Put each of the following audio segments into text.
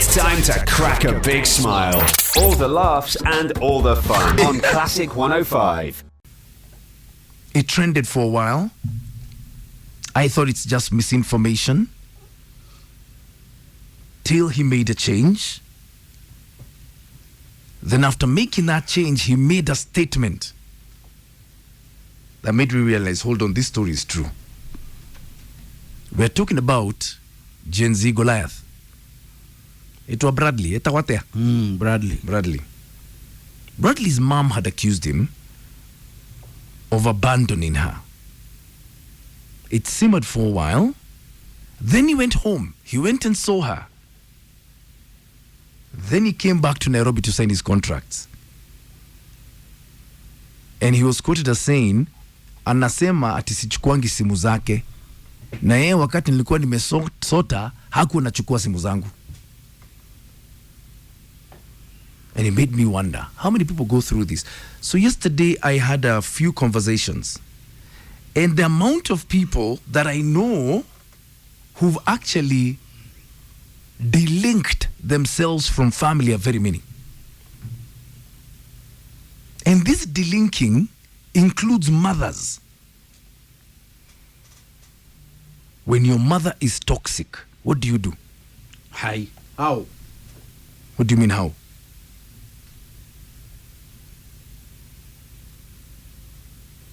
It's time to crack a big smile. All the laughs and all the fun on Classic 105. It trended for a while. I thought it's just misinformation. Till he made a change. Then after making that change, he made a statement that made me realize, hold on, this story is true. We're talking about Gen Z Goliath. It was Bradley. It was there. Bradley. Bradley's mom had accused him of abandoning her. It simmered for a while. Then he went home. He went and saw her. Then he came back to Nairobi to sign his contracts. And he was quoted as saying, anasema ati sichukuangi simu zake. Na yeye wakati nilikuwa nimesota hakuwa nachukua simu zangu. And it made me wonder, how many people go through this? So yesterday I had a few conversations. And the amount of people that I know who've actually delinked themselves from family are very many. And this delinking includes mothers. When your mother is toxic, what do you do? Hi. How? What do you mean how?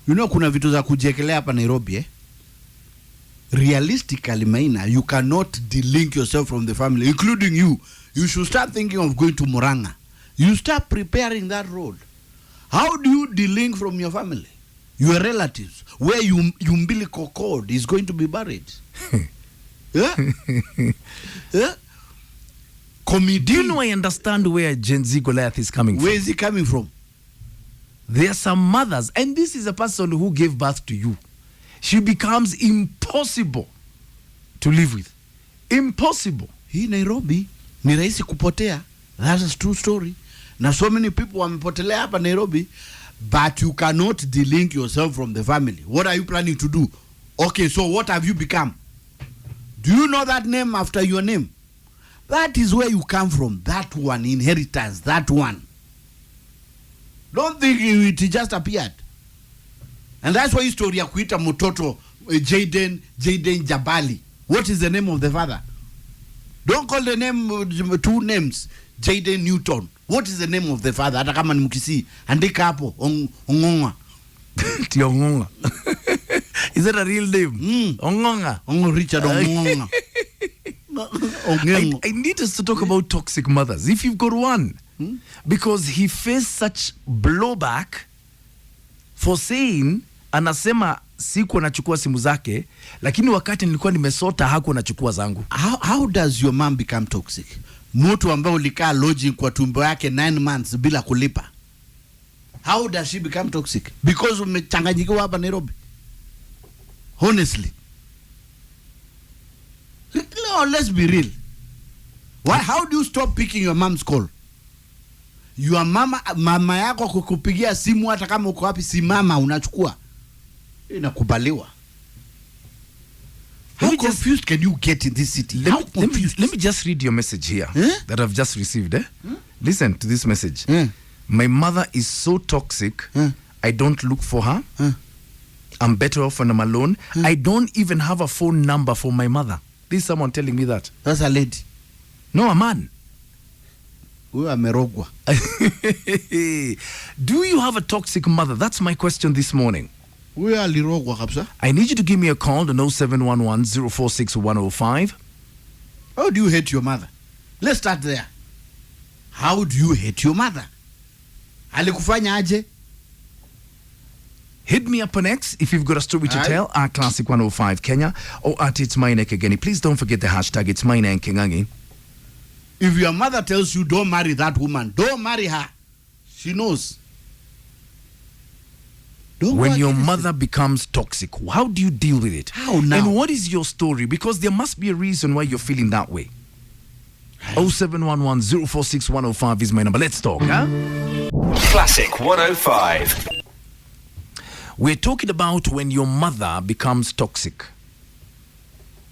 You know kuna vitu za kujekelea hapa Nairobi Realistically, Maina, you cannot delink yourself from the family, including you. You should start thinking of going to Murang'a. You start preparing that road. How do you delink from your family? Your relatives, where your umbilical cord is going to be buried. Yeah? Yeah? Do you know I understand where Gen Z Goliath is coming from? Where is he coming from? There are some mothers, and this is a person who gave birth to you. She becomes impossible to live with. Impossible. Hii Nairobi ni rahisi kupotea. That's a true story. Na so many people wamepotelea hapa Nairobi, but you cannot delink yourself from the family. What are you planning to do? Okay, so what have you become? Do you know that name after your name? That is where you come from. That one, inheritance, that one. Don't think it just appeared. And that's why story ya kuita mtoto Jaden Jabali. What is the name of the father? Don't call the name two names. Jaden Newton. What is the name of the father? Hata kama ni Mkisii, andika hapo Ongonga. Ongonga. Is that a real name? Ongonga. Richard Ongonga. I need us to talk about toxic mothers. If you've got one. Because he faced such blowback for saying, anasema siku anachukua simu zake, lakini wakati nilikuwa nimesota haku anachukua zangu. How does your mom become toxic? Mtu ambaye ulikaa lodging kwa tumbo yake 9 months bila kulipa. How does she become toxic? Because umechanganyikiwa hapa Nairobi. Honestly. No, let's be real. Why? How do you stop picking your mom's call? Your mama yako kukupigia simu hata kama uko wapi, si mama unachukua. Inakubaliwa. How confused can you get in this city? Let me just read your message here that I've just received. Listen to this message. My mother is so toxic, I don't look for her. I'm better off when I'm alone. I don't even have a phone number for my mother. This is someone telling me that. That's a lady. No, a man. Amerogwa. Do you have a toxic mother? That's my question this morning. Alirogwa kabisa. I need you to give me a call on 0711 046 105. How do you hate your mother? Let's start there. How do you hate your mother? Alikufanya aje? Hit me up on X if you've got a story to tell at Classic 105 Kenya or at It's My Neck Again. Please don't forget the hashtag It's My Neck Kengangi. If your mother tells you don't marry that woman, don't marry her. She knows. When your mother becomes toxic, how do you deal with it? How now? And what is your story? Because there must be a reason why you're feeling that way. 0711 046 105 is my number. Let's talk, huh? Classic 105. We're talking about when your mother becomes toxic.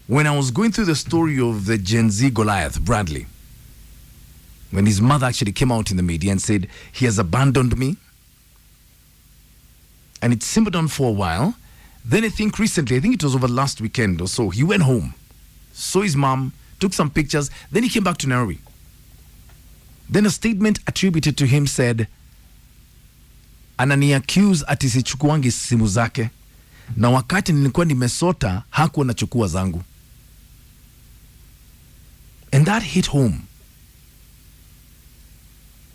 When I was going through the story of the Gen Z Goliath, Bradley, when his mother actually came out in the media and said he has abandoned me. And it simmered on for a while. Then I think recently, I think it was over last weekend or so, he went home, saw his mom, took some pictures, then he came back to Nairobi. Then a statement attributed to him said, anani accuse ati sichukuangi simu zake, na wakati nilikuwa nimesota hakuwa nachukua zangu. And that hit home.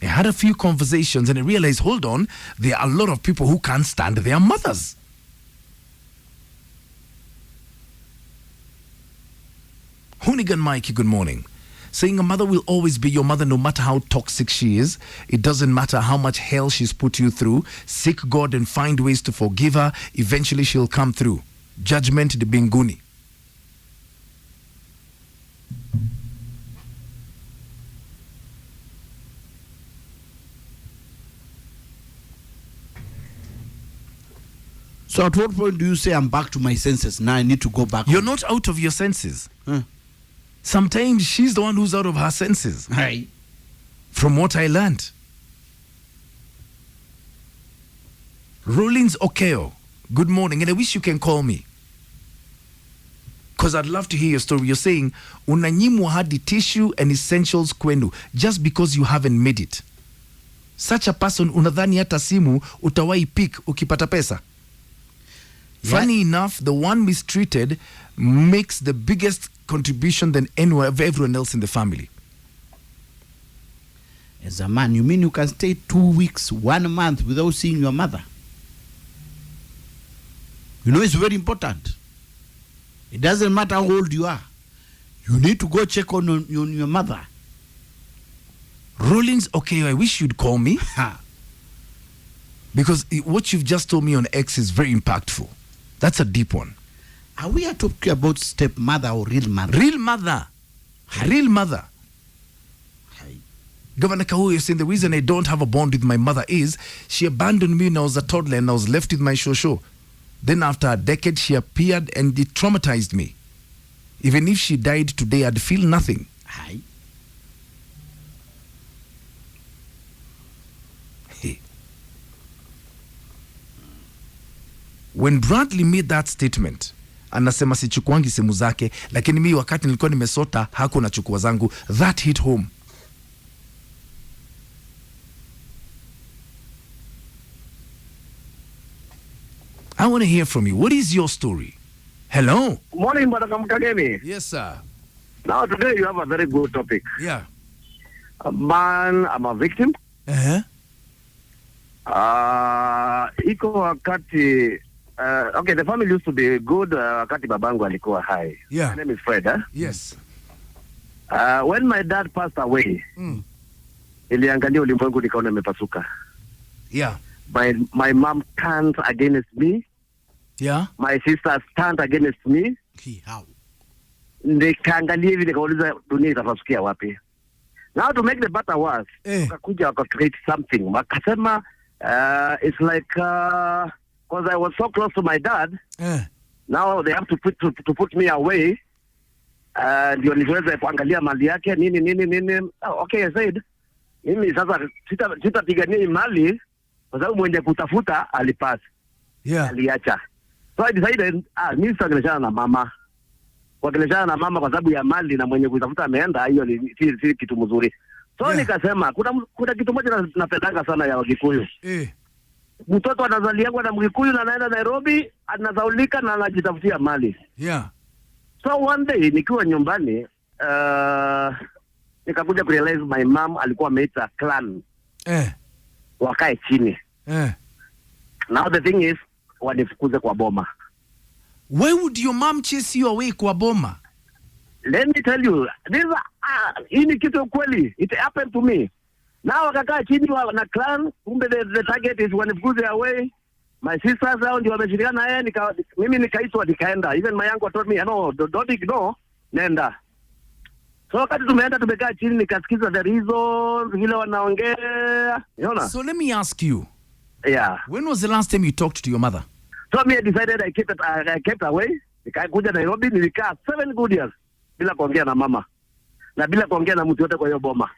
I had a few conversations and I realized, hold on, there are a lot of people who can't stand their mothers. Hoonigan Mikey, good morning. Saying a mother will always be your mother no matter how toxic she is. It doesn't matter how much hell she's put you through. Seek God and find ways to forgive her. Eventually she'll come through. Judgment de Binguni. So at what point do you say I'm back to my senses? Now I need to go back. You're not out of your senses. Huh? Sometimes she's the one who's out of her senses. Hey. From what I learned. Rollins Okeo, good morning, and I wish you can call me. Because I'd love to hear your story. You're saying, unanyimwa hadi tissue and essentials kwenu, just because you haven't made it. Such a person, unadhani hata simu, utawai pick ukipata pesa. Yeah. Funny enough, the one mistreated makes the biggest contribution than everyone else in the family. As a man, you mean you can stay 2 weeks, 1 month without seeing your mother? You know, it's very important. It doesn't matter how old you are. You need to go check on your mother. Rollins, okay, I wish you'd call me. Because what you've just told me on X is very impactful. That's a deep one. Are we talking about stepmother or real mother? Real mother. Real mother. Governor Kahuyo saying the reason I don't have a bond with my mother is she abandoned me when I was a toddler and I was left with my shosho. Then after a decade, she appeared and it traumatized me. Even if she died today, I'd feel nothing. Hi. Hey. When Bradley made that statement, anasema sichukuangi simu zake, lakini mimi wakati nilikuwa nimesota haku nachukua zangu, that hit home. I want to hear from you. What is your story? Hello. Morning, Madam Kagemi. Yes, sir. Now, today you have a very good topic. Yeah. A man, I'm a victim. Uh-huh. Iko wakati, okay, the family used to be good wakati babangu alikuwa hai. Yeah. My name is Fred. Yes. When my dad passed away, iliangalia ulimwengu nikaona imepasuka. Yeah. My mom turned against me. Yeah. My sister turned against me. How? Nikaangalia hivi nikauliza dunia itapasukia wapi. Now to make the matter worse, wakakuja wakacreate something. Wakasema it's like because I was so close to my dad. Now they have to put me away. Ndio niweze kuangalia mali yake nini. Okay, I said mimi sasa sitapigania mali kwa sababu mwenye kutafuta alipass. Yeah. Aliacha. So I decided mimi sitageleshana na mama. Wageleshana na mama kwa sababu ya mali na mwenye kutafuta ameenda, hiyo si kitu mzuri. So nikasema kuna kitu moja napendanga sana ya Wakikuyu. Mtoto anazaliwa na Mkikuyu na anaenda Nairobi, anazaulika na anajitafutia mali. Yeah. So one day nikiwa nyumbani nikakuja kurealize my mom alikuwa ameita clan. Wakae chini. Now the thing is, wanifukuze kwa boma. Why would your mom chase you away kwa boma? Let me tell you, hii ni kitu kweli. It happened to me. Now wakakaa chini na clan, kumbe the target is wanifukuze away. My sisters hao ndio wameshirikiana naye, mimi nikaitwa nikaenda. Even my uncle told me, no, don't ignore, nenda. So wakati tumeenda tumekaa chini nikasikiza the reasons vile wanaongea. Unaona? So let me ask you. Yeah. When was the last time you talked to your mother? So me I decided I kept away. Nikakuja Nairobi, nilikaa 7 good years bila kuongea na mama. Na bila kuongea na mtu yote kwa hiyo boma.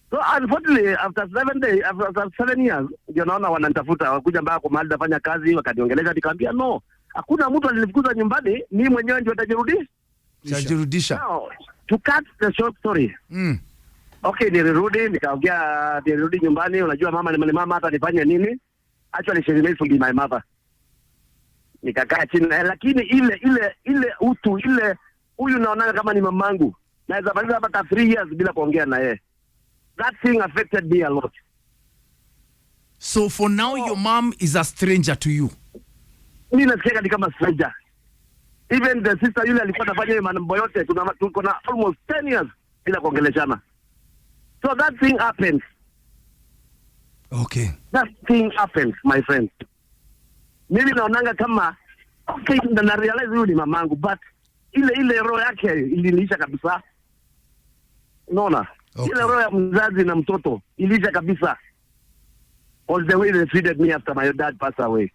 So unfortunately after 7 years ndio naona wananitafuta wakuja mbaya kwa mahali nafanya kazi wakaniongelesha nikamwambia no, hakuna mtu alinifukuza nyumbani, mimi mwenyewe ndio nitajirudisha. No, to cut the short story. Okay, nilirudi nyumbani, unajua mama ni mama, hata nifanye nini? Actually she remains to be my mother. Nikakaa chini, lakini ile utu ile huyu naona kama ni mamangu. Naweza maliza hata 3 years bila kuongea na yeye. That thing affected me a lot. So for now your mom is a stranger to you. Mimi nasikia ni kama stranger. Even the sister yule alikuwa anafanya hiyo mambo yote, tuko na almost 10 years bila kuongeleshana. So that thing happens. Okay. That thing happens, my friend. Mimi naonanga kama okay, na realize huyu ni mamangu, but ile roho yake iliisha kabisa. Unaona? Okay. Ile roho ya mzazi na mtoto iliisha kabisa. All the way they treated me after my dad passed away.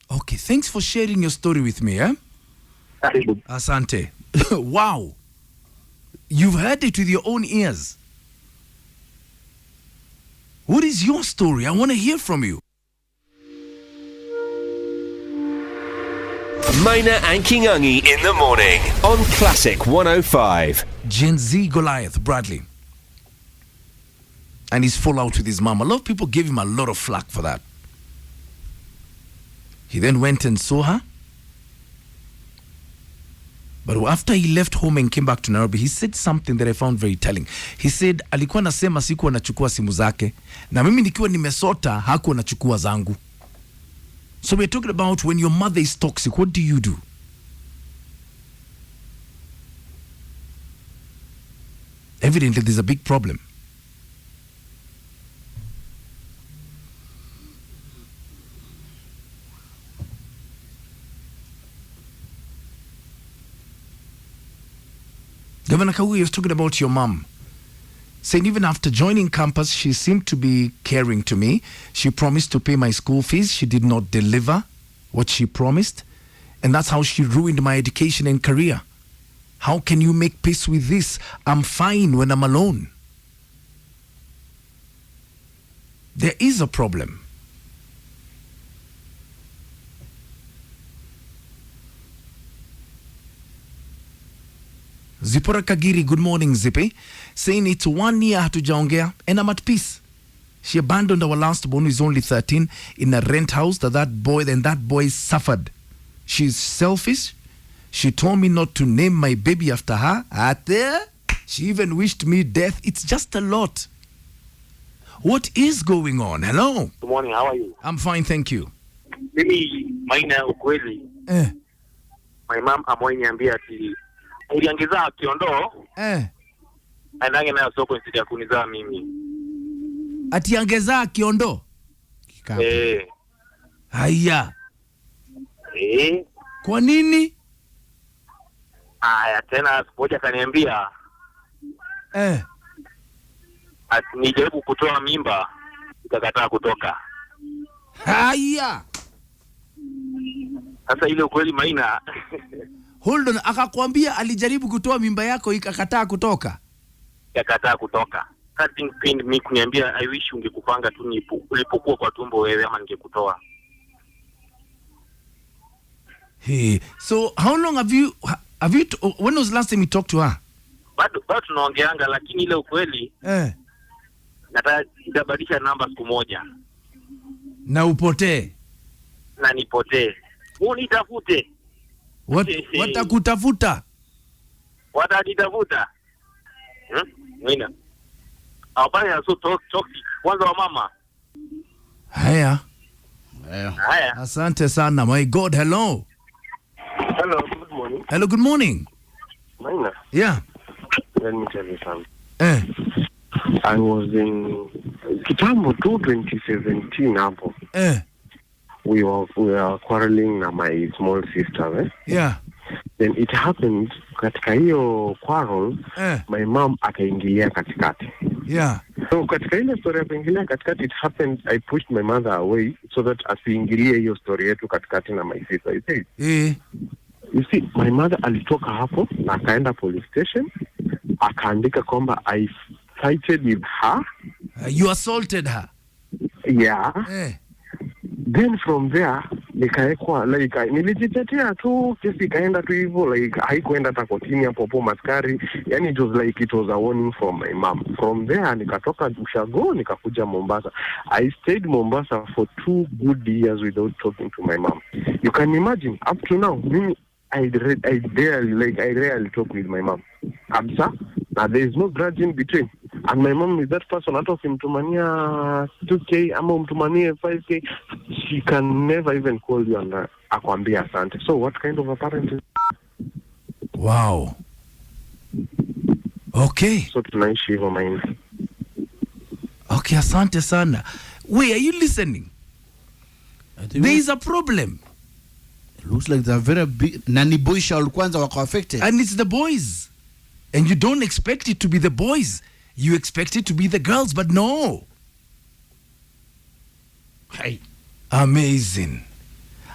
Okay, thanks for sharing your story with me, eh? Asante. Wow. You've heard it with your own ears. What is your story? I want to hear from you. Maina and Kingungi in the morning on Classic 105. Gen Z Goliath, Bradley. And he's full out with his mom. A lot of people gave him a lot of flack for that. He then went and saw her. But after he left home and came back to Nairobi, he said something that I found very telling. He said, alikuwa nasema siku anachukua simu zake, na mimi nikiwa nimesota hakuwa anachukua zangu. So we're talking about when your mother is toxic, what do you do? Evidently, there's a big problem. Governor Kaui was talking about your mom, saying even after joining campus, she seemed to be caring to me. She promised to pay my school fees. She did not deliver what she promised. And that's how she ruined my education and career. How can you make peace with this? I'm fine when I'm alone. There is a problem. Zipora Kagiri, good morning, Zippy. Saying it's 1 year hatujaongea and I'm at peace. She abandoned our last born who is only 13 in a rent house that boy suffered. She's selfish. She told me not to name my baby after her. She even wished me death. It's just a lot. What is going on? Hello? Good morning, how are you? I'm fine, thank you. Mimi Maina ukweli. My mom ameniambia ati uliongeza kiondoo. Anange nayo soko nisija kunizaa mimi. Ati angeza kiondoo? Haya. Kwa nini? Aya, tena moja kaniambia ati nijaribu kutoa mimba, nikakataa kutoka. Haya. Sasa ile ukweli Maina. Hold on, akakwambia alijaribu kutoa mimba yako ikakataa kutoka? Ikakataa kutoka. Cutting pin mimi kuniambia I wish ungekupanga tu ulipokuwa kwa tumbo wewe ama ningekutoa. Hey, so how long have you when was the last time you talked to her? Bado tunaongeanga lakini ile ukweli nataka nitabadilisha namba siku moja. Na upotee. Na nipotee. Unitafute. Watakutafuta. Watanitafuta. Nina. Hapana, so toxic. Kwanza wa mama. Haya. Haya. Asante sana. My God, hello. Hello, good morning. Hello, good morning. Maina. Yeah. Let me tell you something. I was in kitambo 2017 hapo. We were quarreling na my small sister, Yeah. Then it happened katika hiyo quarrel, my mom akaingilia katikati. Yeah. So katika ile story ya kuingilia katikati, it happened I pushed my mother away so that asiingilie hiyo story yetu katikati na my sister. You see? You see, my mother alitoka hapo na akaenda police station, akaandika kwamba fighted with her. You assaulted her? Yeah. Then from there nikaekwa like nilijitetea tu, kesi ikaenda tu hivyo, like haikuenda hata kotini hapo maskari, yani it was like it was a warning from my mom. From there nikatoka Ushago nikakuja Mombasa. I stayed Mombasa for 2 good years without talking to my mom. You can imagine up to now I rarely talk with my mom. Kabisa. Now there is no grudge in between. And my mom is that person, hata ukimtumania 2K ama umtumanie 5K, she can never even call you and akwambia asante. So what kind of a parent is? Wow. Okay. So tunaishi hivyo maina. Okay, asante sana. Wait, are you listening? There is a problem. It looks like they're very big. Nani boy shall kwanza wako affected. And it's the boys. And you don't expect it to be the boys. You expect it to be the girls, but no. Hey. Amazing.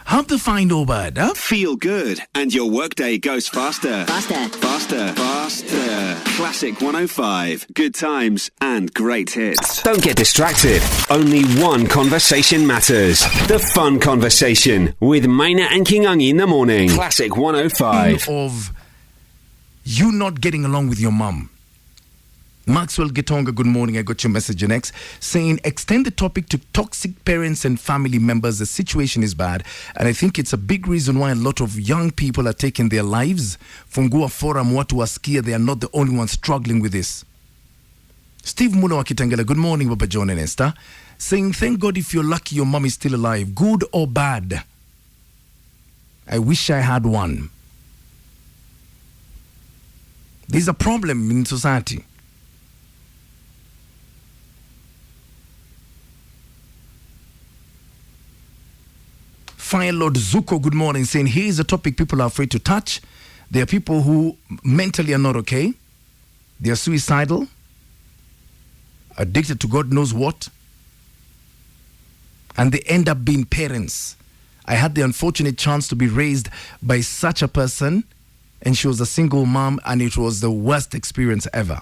How to find Obad, huh? Feel good, and your workday goes faster. Faster. Faster. Faster. Classic 105. Good times and great hits. Don't get distracted. Only one conversation matters. The fun conversation with Maina and Kingangi in the morning. Classic 105. Of you not getting along with your mom. Maxwell Gitonga, good morning. I got your message in X saying extend the topic to toxic parents and family members. The situation is bad, and I think it's a big reason why a lot of young people are taking their lives. Fungua forum, watu wasikia, they are not the only ones struggling with this. Steve Mula wa Kitengela, good morning, Baba John and Esther, saying thank God if you're lucky your mom is still alive, good or bad. I wish I had one. There's a problem in society. Fire Lord Zuko, good morning, saying here's a topic people are afraid to touch. There are people who mentally are not okay. They are suicidal, addicted to God knows what, and they end up being parents. I had the unfortunate chance to be raised by such a person, and she was a single mom, and it was the worst experience ever.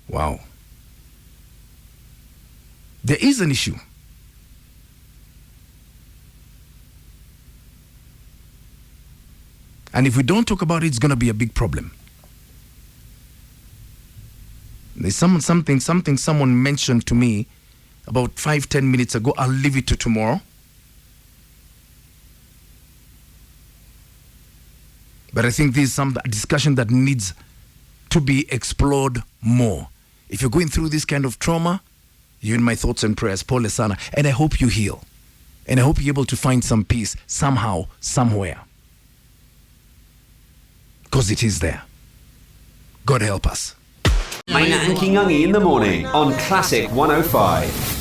Wow. There is an issue. And if we don't talk about it, it's going to be a big problem. There's something someone mentioned to me about 5-10 minutes ago. I'll leave it to tomorrow. But I think this is some discussion that needs to be explored more. If you're going through this kind of trauma, you're in my thoughts and prayers. Pole sana. And I hope you heal. And I hope you're able to find some peace somehow, somewhere. Because it is there. God help us. Maina and Kingangi in the morning on Classic 105.